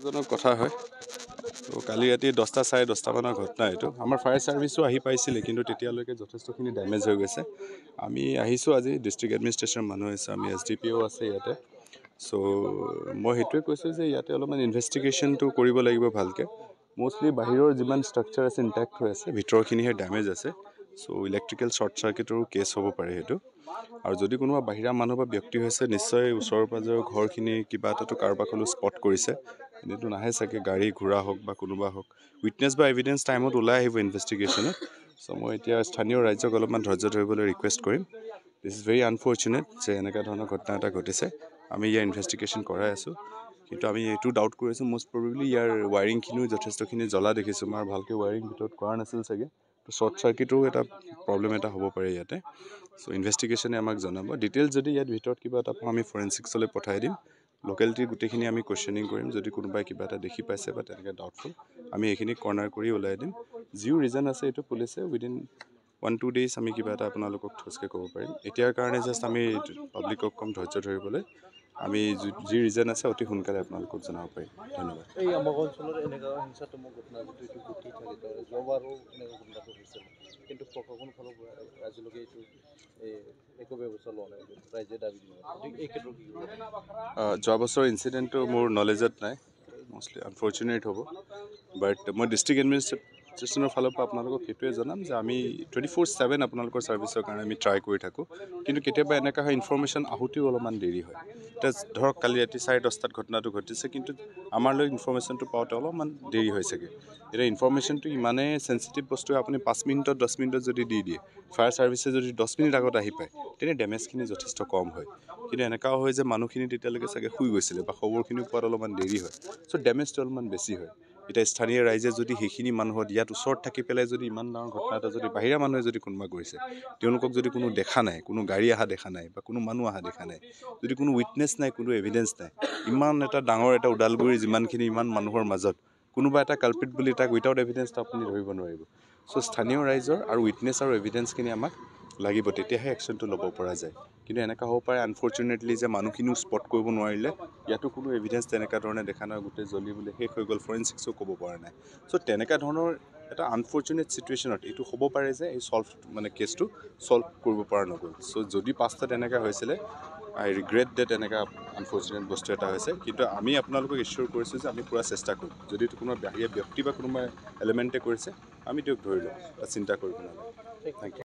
জনক কথা হয় তো কালি ৰাতি 10টা চাৰে 10টা মানৰ ঘটনা এইটো আমাৰ ফায়াৰ সাৰ্ভিসো আহি পাইছিলে কিন্তু তেতিয়ালৈকে যথেষ্টখিনি ড্যামেজ হৈ গৈছে আমি আহিছো আজি ডিস্ট্ৰিক্ট এডমিনিষ্ট্ৰেশ্যন মানুহ আছে আমি এছডিপিও আছে ইয়াতে সো মই হেতুৱে কৈছো যে ইয়াতে অলপমান ইনভেষ্টিগেশ্যনটো কৰিব লাগিব ভালকে মোস্টলি বাহিৰৰ যিমান ষ্ট্ৰাকচাৰ আছে ইনটেক্ট হৈ আছে ভিতৰখিনিহে ড্যামেজ আছে সো ইলেক্ট্ৰিকেল শৰ্ট সাৰ্কিটৰো কেছ হ'ব পাৰে হেতু আৰু যদি কোনোবা বাহিৰা মানুহ বা ব্যক্তি হৈছে নিশ্চয় ওচৰৰ পাজৰৰ ঘৰখিনি কিবা এটাটো কাৰোবাক হলেও স্পট কৰিছে এনেতো নাহে চাগে গাড়ী ঘোৰা হওক বা কোনোবা হওক উইটনেছ বা এভিডেন্স টাইমত ওলাই আহিব ইনভেষ্টিগেশ্যনত সো মই এতিয়া স্থানীয় ৰাজ্যক অলপমান ধৈৰ্য ধৰিবলৈ ৰিকুৱেষ্ট কৰিম দিছ ইজ ভেৰি আনফৰ্চুনেট যে এনেকুৱা ধৰণৰ ঘটনা এটা ঘটিছে আমি ইয়াৰ ইনভেষ্টিগেশ্যন কৰাই আছোঁ কিন্তু আমি এইটো ডাউট কৰিছোঁ মষ্ট প্ৰবেবলি ইয়াৰ ৱায়াৰিংখিনিও যথেষ্টখিনি জ্বলা দেখিছোঁ আমাৰ ভালকৈ ৱায়াৰিং ভিতৰত কৰা নাছিল চাগে তো শ্বৰ্ট চাৰ্কিটৰো এটা প্ৰব্লেম এটা হ'ব পাৰে ইয়াতে সো ইনভেষ্টিগেশ্যনে আমাক জনাব ডিটেইলছ যদি ইয়াত ভিতৰত কিবা এটা আমি ফৰেনচিক্সলৈ পঠাই দিম লোকেলিটিৰ গোটেইখিনি আমি কুৱেশ্যনিং কৰিম যদি কোনোবাই কিবা এটা দেখি পাইছে বা তেনেকৈ ডাউটফুল আমি এইখিনি কৰ্ণাৰ কৰি ওলাই দিম যিও ৰিজন আছে এইটো পুলিচে উইদিন 1-2 days আমি কিবা এটা আপোনালোকক ঠোচকৈ ক'ব পাৰিম এতিয়াৰ কাৰণে জাষ্ট আমি পাব্লিকক কম ধৈৰ্য ধৰিবলৈ আমি যি ৰিজন আছে অতি সোনকালে আপোনালোকক জনাব পাৰিম ধন্যবাদ এই আমাৰ অঞ্চলৰ এনেকুৱা হিংসাত্মক ঘটনা যিটো এইটো ঘটি থাকে যোৱাবাৰো এনেকুৱা ঘটনাটো হৈছিল কিন্তু প্ৰশাসনৰ ফালৰ পৰা আজিলৈকে এইটো একো ব্যৱস্থা লোৱা নাই ৰাইজে দাবী এই ক্ষেত্ৰত কি যোৱা বছৰ ইনচিডেণ্টটো মোৰ নলেজত নাই মষ্টলি আনফৰ্চুনেট হ'ব বাট মই ডিষ্ট্ৰিক্ট এডমিনিষ্ট্ৰেশ্যনৰ ফালৰ পৰা আপোনালোকক সেইটোৱে জনাম যে আমি 24/7 আপোনালোকৰ ছাৰ্ভিচৰ কাৰণে আমি ট্ৰাই কৰি থাকোঁ কিন্তু কেতিয়াবা এনেকুৱা হয় ইনফৰ্মেশ্যন আহোঁতেও অলপমান দেৰি হয় এতিয়া ধৰক কালি ৰাতি 10:30 ঘটনাটো ঘটিছে কিন্তু আমালৈ ইনফৰ্মেশ্যনটো পাওঁতে অলপমান দেৰি হৈ চাগে এতিয়া ইনফৰ্মেশ্যনটো ইমানেই চেঞ্চিটিভ বস্তু আপুনি 5 মিনিটত 10 মিনিটত যদি দি দিয়ে ফায়াৰ ছাৰ্ভিচে যদি 10 মিনিট আগত আহি পায় তেনে ডেমেজখিনি যথেষ্ট কম হয় কিন্তু এনেকুৱাও হয় যে মানুহখিনি তেতিয়ালৈকে চাগে শুই গৈছিলে বা খবৰখিনি পোৱাত অলপমান দেৰি হয় চ' ডেমেজটো অলপমান বেছি হয় এতিয়া স্থানীয় ৰাইজে যদি সেইখিনি মানুহত ইয়াত ওচৰত থাকি পেলাই যদি ইমান ডাঙৰ ঘটনা এটা যদি বাহিৰা মানুহে যদি কোনোবা কৰিছে তেওঁলোকক যদি কোনো দেখা নাই কোনো গাড়ী অহা দেখা নাই বা কোনো মানুহ অহা দেখা নাই যদি কোনো উইটনেছ নাই কোনো এভিডেন্স নাই ইমান এটা ডাঙৰ এটা ওদালগুৰি যিমানখিনি ইমান মানুহৰ মাজত কোনোবা এটা কালপিট বুলি তাক উইথাউট এভিডেন্সটো আপুনি ধৰিব নোৱাৰিব চ' স্থানীয় ৰাইজৰ আৰু উইটনেছ আৰু এভিডেন্সখিনি আমাক লাগিব তেতিয়াহে একশ্যনটো ল'ব পৰা যায় কিন্তু এনেকুৱা হ'ব পাৰে আনফৰ্চুনেটলি যে মানুহখিনিও স্পট কৰিব নোৱাৰিলে ইয়াতো কোনো এভিডেন্স তেনেকুৱা ধৰণে দেখা নাই গোটেই জ্বলি বুলি শেষ হৈ গ'ল ফৰেনচিক্সো ক'ব পৰা নাই চ' তেনেকুৱা ধৰণৰ এটা আনফৰ্চুনেট ছিটুৱেশ্যনত এইটো হ'ব পাৰে যে এই কেছটো ছল্ভ কৰিব পৰা নগ'ল চ' যদি 5টা তেনেকুৱা হৈছিলে আই ৰিগ্ৰেট ডেট এনেকুৱা আনফৰ্চুনেট বস্তু এটা হৈছে কিন্তু আমি আপোনালোকক ইছ্যুৰ কৰিছোঁ যে আমি পূৰা চেষ্টা কৰিম যদি কোনোবা বাহিৰা ব্যক্তি বা কোনোবা এলিমেণ্টে কৰিছে আমি তেওঁক ধৰি লওঁ চিন্তা কৰিব নালাগে থেংক ইউ